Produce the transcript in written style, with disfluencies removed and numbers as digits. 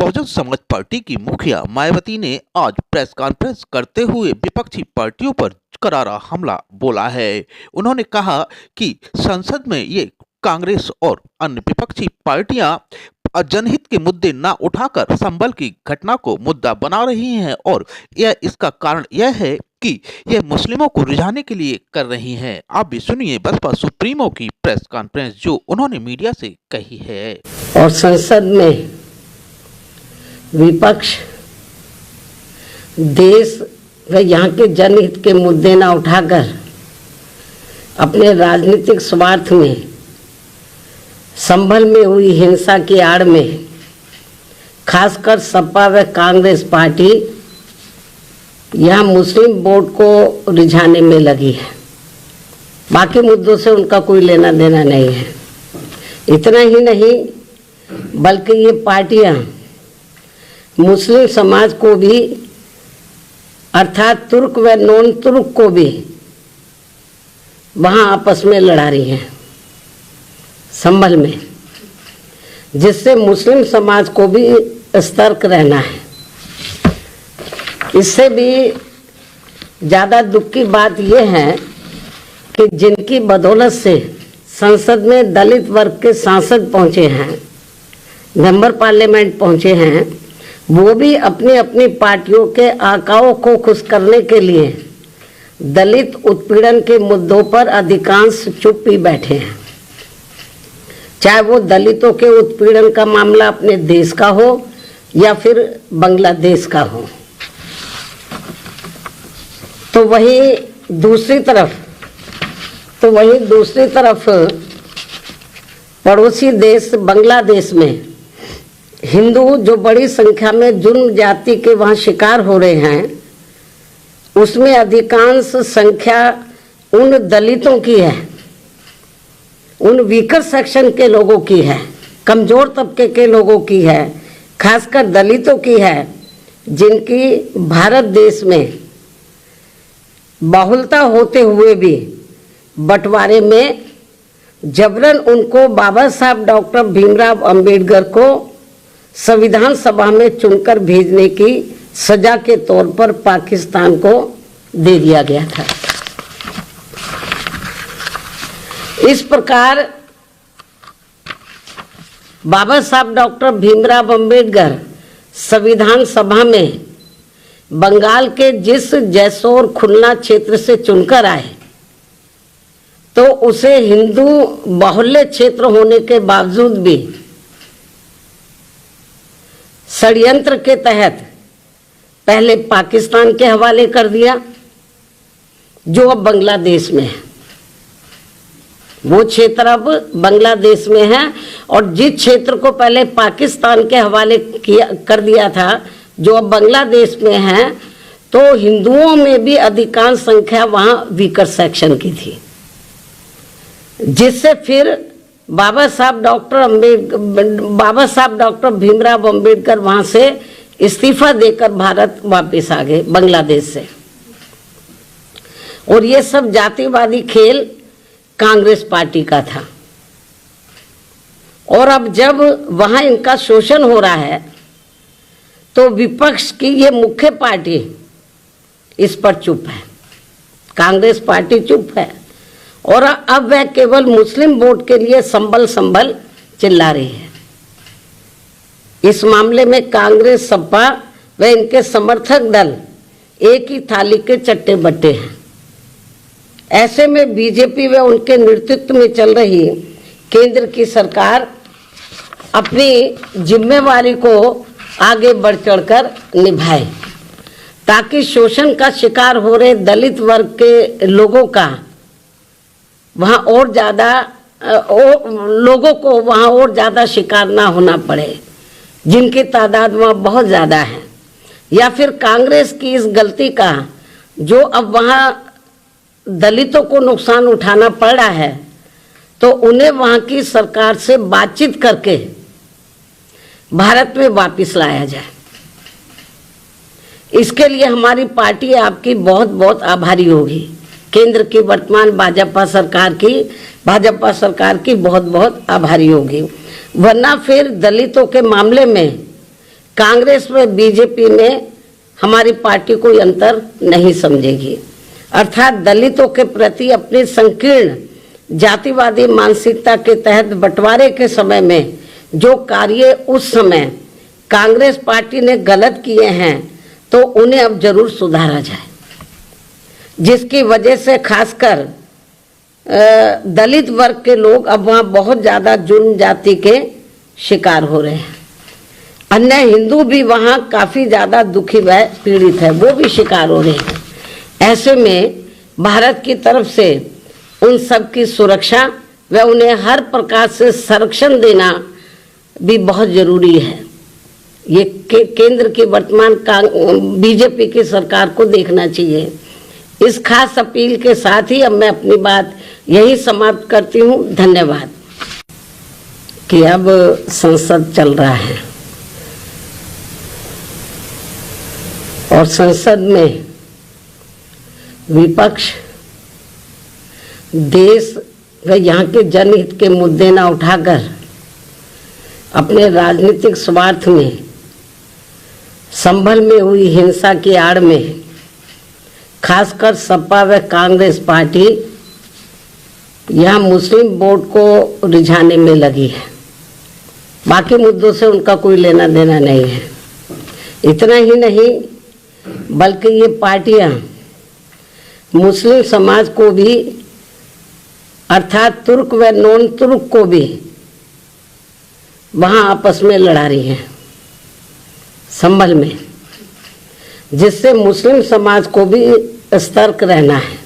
Bahujan Samaj party की मुखिया मायावती ने आज प्रेस कॉन्फ्रेंस करते हुए विपक्षी पार्टियों पर करारा हमला बोला है। उन्होंने कहा कि संसद में ये कांग्रेस और अन्य विपक्षी पार्टियां जनहित के मुद्दे न उठाकर संभल की घटना को मुद्दा बना रही हैं और इसका कारण यह है कि यह मुस्लिमों को रिझाने के लिए कर रही हैं। आप भी सुनिए बसपा सुप्रीमो की प्रेस कॉन्फ्रेंस जो उन्होंने मीडिया से कही है। और संसद में विपक्ष देश व यहाँ के जनहित के मुद्दे न उठाकर अपने राजनीतिक स्वार्थ में संभल में हुई हिंसा की आड़ में खासकर सपा व कांग्रेस पार्टी यहाँ मुस्लिम वोट को रिझाने में लगी है। बाकी मुद्दों से उनका कोई लेना देना नहीं है। इतना ही नहीं बल्कि ये पार्टियाँ मुस्लिम समाज को भी अर्थात तुर्क व नॉन तुर्क को भी वहाँ आपस में लड़ा रही हैं संभल में, जिससे मुस्लिम समाज को भी सतर्क रहना है। इससे भी ज़्यादा दुख की बात यह है कि जिनकी बदौलत से संसद में दलित वर्ग के सांसद पहुँचे हैं, मेंबर पार्लियामेंट पहुँचे हैं, वो भी अपनी अपनी पार्टियों के आकाओं को खुश करने के लिए दलित उत्पीड़न के मुद्दों पर अधिकांश चुप ही बैठे हैं। चाहे वो दलितों के उत्पीड़न का मामला अपने देश का हो या फिर बांग्लादेश का हो। तो वही दूसरी तरफ पड़ोसी देश बांग्लादेश में हिंदू जो बड़ी संख्या में जुर्म जाति के वहाँ शिकार हो रहे हैं, उसमें अधिकांश संख्या उन दलितों की है, उन वीकर सेक्शन के लोगों की है, कमजोर तबके के लोगों की है, खासकर दलितों की है, जिनकी भारत देश में बहुलता होते हुए भी बंटवारे में जबरन उनको बाबा साहब डॉक्टर भीमराव अंबेडकर को संविधान सभा में चुनकर भेजने की सजा के तौर पर पाकिस्तान को दे दिया गया था। इस प्रकार बाबा साहब डॉक्टर भीमराव अंबेडकर संविधान सभा में बंगाल के जिस जैसोर खुलना क्षेत्र से चुनकर आए, तो उसे हिंदू बाहुल्य क्षेत्र होने के बावजूद भी षड्यंत्र के तहत पहले पाकिस्तान के हवाले कर दिया, जो अब बांग्लादेश में है। वो क्षेत्र अब बांग्लादेश में है और जिस क्षेत्र को पहले पाकिस्तान के हवाले कर दिया था, जो अब बांग्लादेश में है, तो हिंदुओं में भी अधिकांश संख्या वहाँ वीकर सेक्शन की थी, जिससे फिर बाबा साहब डॉक्टर भीमराव अंबेडकर वहाँ से इस्तीफा देकर भारत वापस आ गए बांग्लादेश से। और ये सब जातिवादी खेल कांग्रेस पार्टी का था। और अब जब वहाँ इनका शोषण हो रहा है, तो विपक्ष की ये मुख्य पार्टी इस पर चुप है, कांग्रेस पार्टी चुप है। और अब वह केवल मुस्लिम वोट के लिए संभल चिल्ला रही है। इस मामले में कांग्रेस, सपा व इनके समर्थक दल एक ही थाली के चट्टे बट्टे हैं। ऐसे में बीजेपी व उनके नेतृत्व में चल रही केंद्र की सरकार अपनी जिम्मेवारी को आगे बढ़ चढ़कर निभाए, ताकि शोषण का शिकार हो रहे दलित वर्ग के लोगों का वहाँ और ज़्यादा लोगों को वहाँ और ज़्यादा शिकार ना होना पड़े, जिनकी तादाद वहाँ बहुत ज़्यादा है। या फिर कांग्रेस की इस गलती का जो अब वहाँ दलितों को नुकसान उठाना पड़ रहा है, तो उन्हें वहाँ की सरकार से बातचीत करके भारत में वापस लाया जाए। इसके लिए हमारी पार्टी आपकी बहुत बहुत आभारी होगी। केंद्र की वर्तमान भाजपा सरकार की बहुत बहुत आभारी होगी। वरना फिर दलितों के मामले में कांग्रेस में बीजेपी में हमारी पार्टी कोई अंतर नहीं समझेगी। अर्थात दलितों के प्रति अपनी संकीर्ण जातिवादी मानसिकता के तहत बंटवारे के समय में जो कार्य उस समय कांग्रेस पार्टी ने गलत किए हैं तो उन्हें अब जरूर सुधारा जाए, जिसकी वजह से खासकर दलित वर्ग के लोग अब वहाँ बहुत ज़्यादा जुर्म जाति के शिकार हो रहे हैं। अन्य हिंदू भी वहाँ काफ़ी ज़्यादा दुखी व पीड़ित है, वो भी शिकार हो रहे हैं। ऐसे में भारत की तरफ से उन सब की सुरक्षा व उन्हें हर प्रकार से संरक्षण देना भी बहुत ज़रूरी है। ये केंद्र की वर्तमान बीजेपी की सरकार को देखना चाहिए। इस खास अपील के साथ ही अब मैं अपनी बात यही समाप्त करती हूँ। धन्यवाद। कि अब संसद चल रहा है और संसद में विपक्ष देश व यहाँ के जनहित के मुद्दे न उठाकर अपने राजनीतिक स्वार्थ में संभल में हुई हिंसा की आड़ में खासकर सपा व कांग्रेस पार्टी यहाँ मुस्लिम वोट को रिझाने में लगी है। बाकी मुद्दों से उनका कोई लेना देना नहीं है। इतना ही नहीं बल्कि ये पार्टियां मुस्लिम समाज को भी अर्थात तुर्क व नॉन तुर्क को भी वहाँ आपस में लड़ा रही हैं संभल में, जिससे मुस्लिम समाज को भी सतर्क रहना है।